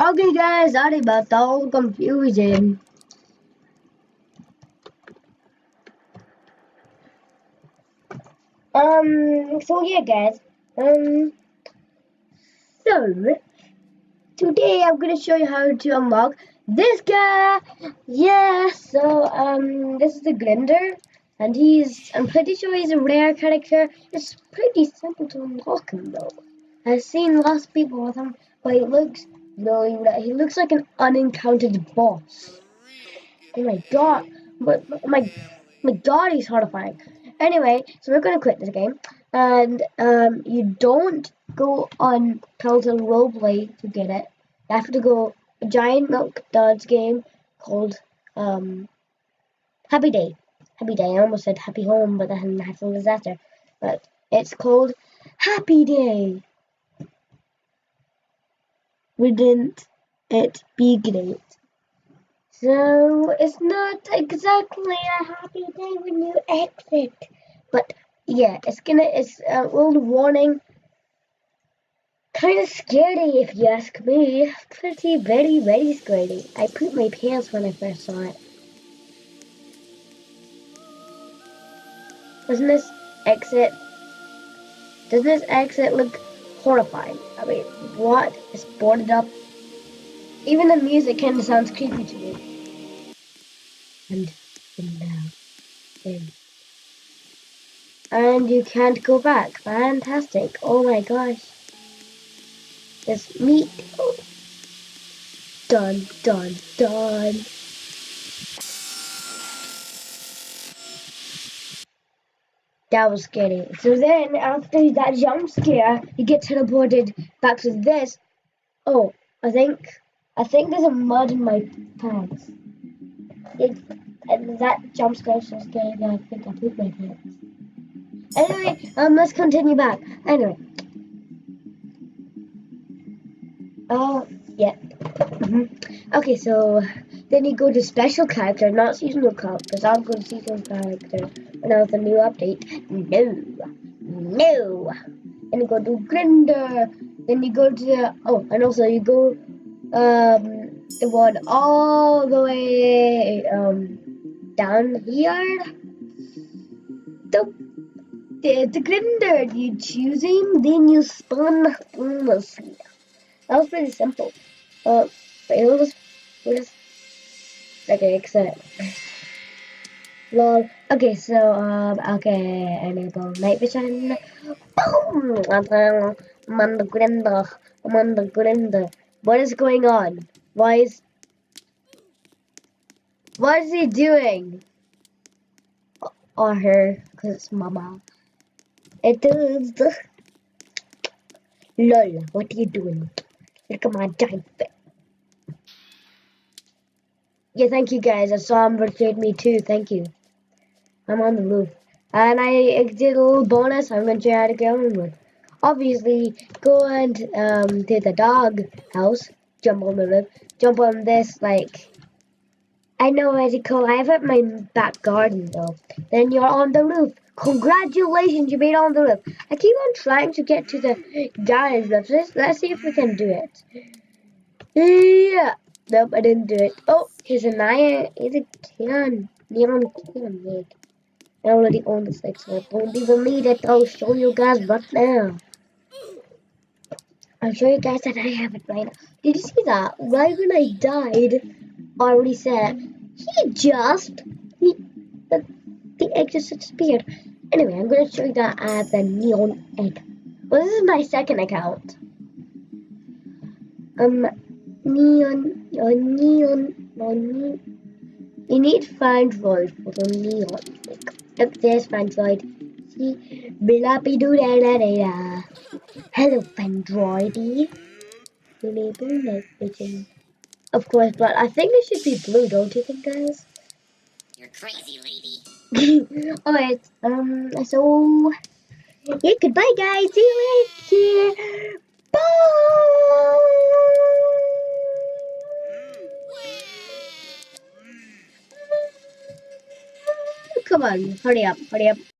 Okay guys, sorry about the whole confusion. So yeah guys, so today I'm gonna show you how to unlock this guy. Yeah, so this is the Grinder, and I'm pretty sure he's a rare character. It's pretty simple to unlock him though. I've seen lots of people with him, but he looks like an unencountered boss. Oh my god, my god, he's horrifying. Anyway, so we're gonna quit this game, and you don't go on Tattletail roleplay to get it. You have to go a giant mikldud game called Happy Day. Happy Day. I almost said Happy Home, but then natural disaster. But it's called Happy Day. Wouldn't it be great? So it's not exactly a happy day when you exit, but yeah, it's a little warning. Kind of scary if you ask me. Pretty, very scary. I pooped my pants when I first saw it. Doesn't this exit? Doesn't this exit look horrifying? I mean, what is boarded up? Even the music kind of sounds creepy to me. And now, and you can't go back. Fantastic. Oh my gosh. This meat. Oh. Done. That was scary. So then, after that jump scare, you get teleported back to this. Oh, I think there's a mud in my pants. And that jump scare is so scary that I think I pooped my pants. Anyway, let's continue back. Anyway. Oh, yeah. Okay, so then you go to special character, not seasonal character, because I'll go to seasonal character when I have a new update. No. Then you go to Grinder. Then you go to and also you go the one all the way down here. The Grinder. You choose him, then you spawn seamlessly. That was pretty simple. But it was okay, except lol. Okay, so okay, enable night vision. Boom! I'm on the grinder. I'm on the grinder. What is going on? What is he doing? Or her, cause it's mama. It is. Lol, what are you doing? Look at my giant fit. Yeah, thank you guys. I saw him betrayed me too. Thank you. I'm on the roof. And I did a little bonus. I'm going to show you how to get on the roof. Obviously, go and to the dog house. Jump on the roof. Jump on this, like... I know what it's called. I have it in my back garden, though. Then you're on the roof. Congratulations, you made it on the roof. I keep on trying to get to the guy's roof. Let's see if we can do it. Yeah. Nope, I didn't do it. Oh, here's a neon can. I already own this thing, so I don't even need it. I'll show you guys right now. I'll show you guys that I have it right now. Did you see that? Right when I died, I already said, the egg just disappeared. Anyway, I'm going to show you that I have the neon egg. Well, this is my second account. Neon. You need Fandroid for the neon. Look, there's Fandroid. See? Blah-be-doo-da-da-da-da. Hello, Fandroidy. Of course, but I think it should be blue, don't you think, guys? You're crazy, lady. Alright, so... Yeah, goodbye, guys. See you later. Bye! Come on, hurry up.